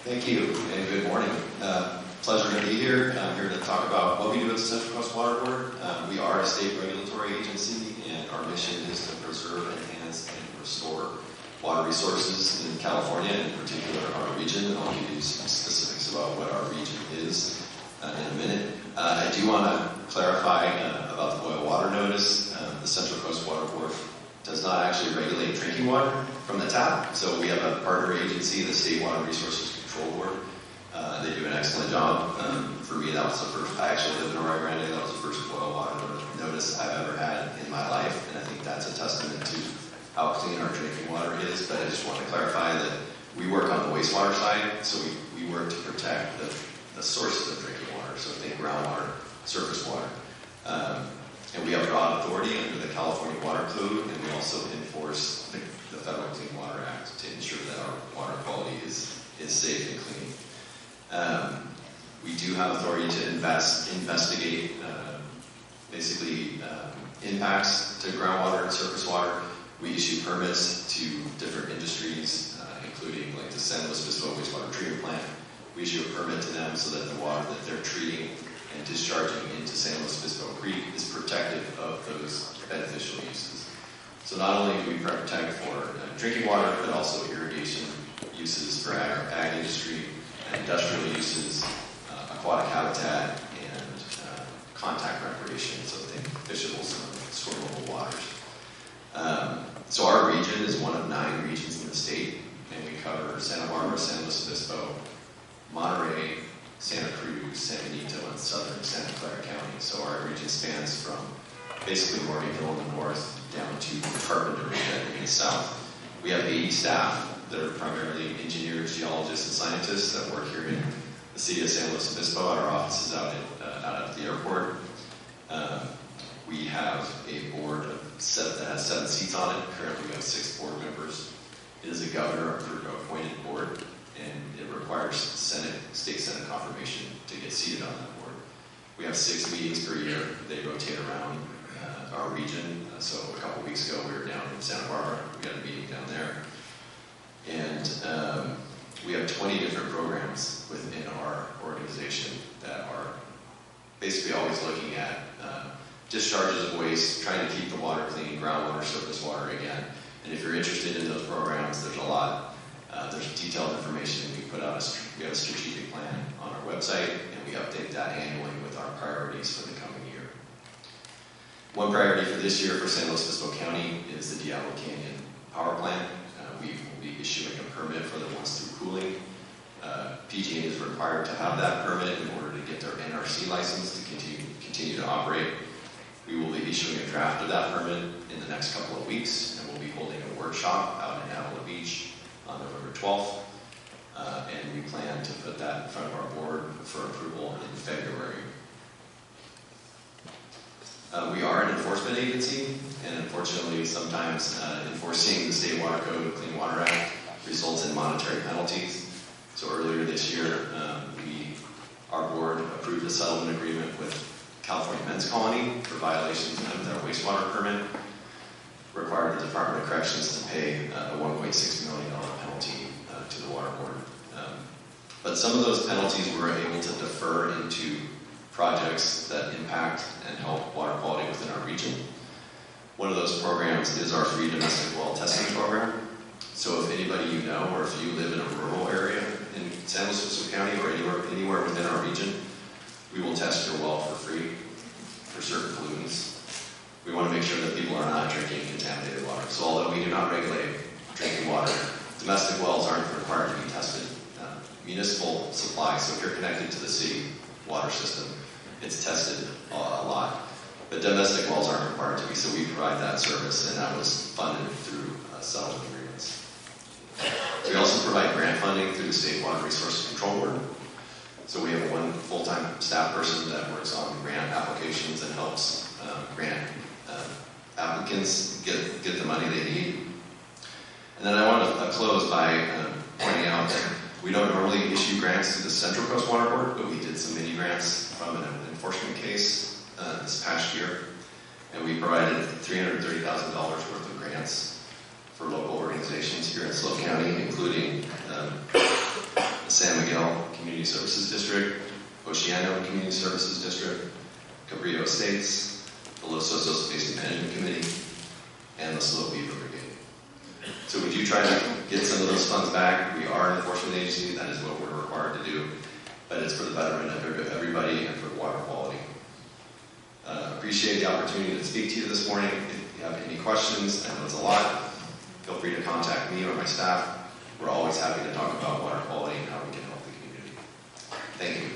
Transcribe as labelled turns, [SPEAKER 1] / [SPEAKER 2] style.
[SPEAKER 1] Thank you, and good morning. Pleasure to be here. I'm here to talk about what we do at the Central Coast Water Board. We are a state regulatory agency, and our mission is to preserve, enhance, and restore water resources in California, in particular our region. And I'll give you some specifics about what our region is in a minute. I do want to clarify about the boil water notice. The Central Coast Water Board does not actually regulate drinking water from the tap. So we have a partner agency, the State Water Resources Control Board. They do an excellent job. For me, that was the first, I actually live in Arroyo Grande, that was the first boil water notice I've ever had in my life, and I think that's a testament to how clean our drinking water is. But I just want to clarify that we work on the wastewater side, so we work to protect the sources of drinking water, so think groundwater, surface water. And we have broad authority under the California Water Code, and we also enforce the Federal Clean Water Act to ensure that our water quality is safe and clean. We do have authority to investigate impacts to groundwater and surface water. We issue permits to different industries, including like the San Luis Obispo wastewater treatment plant. We issue a permit to them so that the water that they're treating and discharging into San Luis Obispo Creek is protective of those beneficial uses. So not only do we protect for drinking water, but also irrigation uses for ag industry, industrial uses, aquatic habitat, and contact recreation, so think fishables and swimmable waters. So our region is one of 9 regions in the state, and we cover Santa Barbara, San Luis Obispo, Monterey, Santa Cruz, San Benito, and southern Santa Clara County. So our region spans from basically Morganville in the north down to Carpenter in the south. We have 80 staff that are primarily engineers, geologists, and scientists that work here in the city of San Luis Obispo at our offices out at the airport. We have a board that has 7 seats on it. Currently we have 6 board members. It is a governor-appointed board, and it requires state senate confirmation to get seated on that board. We have 6 meetings per year. They rotate around our region. So a couple weeks ago we were down in Santa Barbara. We had a meeting down there. And we have 20 different programs within our organization that are basically always looking at discharges of waste, trying to keep the water clean, groundwater, surface water again. And if you're interested in those programs, there's a lot. There's detailed information. We have a strategic plan on our website, and we update that annually with our priorities for the coming year. One priority for this year for San Luis Obispo County is the Diablo Canyon Power Plant. We will be issuing a permit for the once-through cooling. PG&E is required to have that permit in order to get their NRC license to continue to operate. We will be issuing a draft of that permit in the next couple of weeks, and we'll be holding a workshop out in Avila Beach on November 12th. And we plan to put that in front of our board for approval in February. We are an enforcement agency, and unfortunately sometimes enforcing the State Water Code, Clean Water Act, results in monetary penalties. So earlier this year, our board approved a settlement agreement with California Men's Colony for violations of their wastewater permit, required the Department of Corrections to pay a $1.6 million penalty to the water board. But some of those penalties we were able to defer into projects that impact and help water quality within our region. One of those programs is our free domestic well testing program. So if anybody you know, or if you live in a rural area in San Luis Obispo County or anywhere within our region, we will test your well for free for certain pollutants. We want to make sure that people are not drinking contaminated water. So although we do not regulate drinking water, domestic wells aren't required to be tested. Municipal supply, so if you're connected to the city water system, it's tested a lot. But domestic wells aren't required to be, so we provide that service, and that was funded through settlement agreements. We also provide grant funding through the State Water Resources Control Board. So we have 1 full-time staff person that works on grant applications and helps grant applicants get the money they need. And then I want to close by pointing out that we don't normally issue grants to the Central Coast Water Board, but we did some mini grants from an enforcement case this past year, and we provided $330,000 worth of grants for local organizations here in SLO County, including the San Community Services District, Oceano Community Services District, Cabrillo Estates, the Los Osos Basin Management Committee, and the Slow Beaver Brigade. So we do try to get some of those funds back. We are an enforcement agency. That is what we're required to do. But it's for the betterment of everybody and for water quality. Appreciate the opportunity to speak to you this morning. If you have any questions, I know it's a lot, feel free to contact me or my staff. We're always happy to talk about water quality and how we can help the community. Thank you.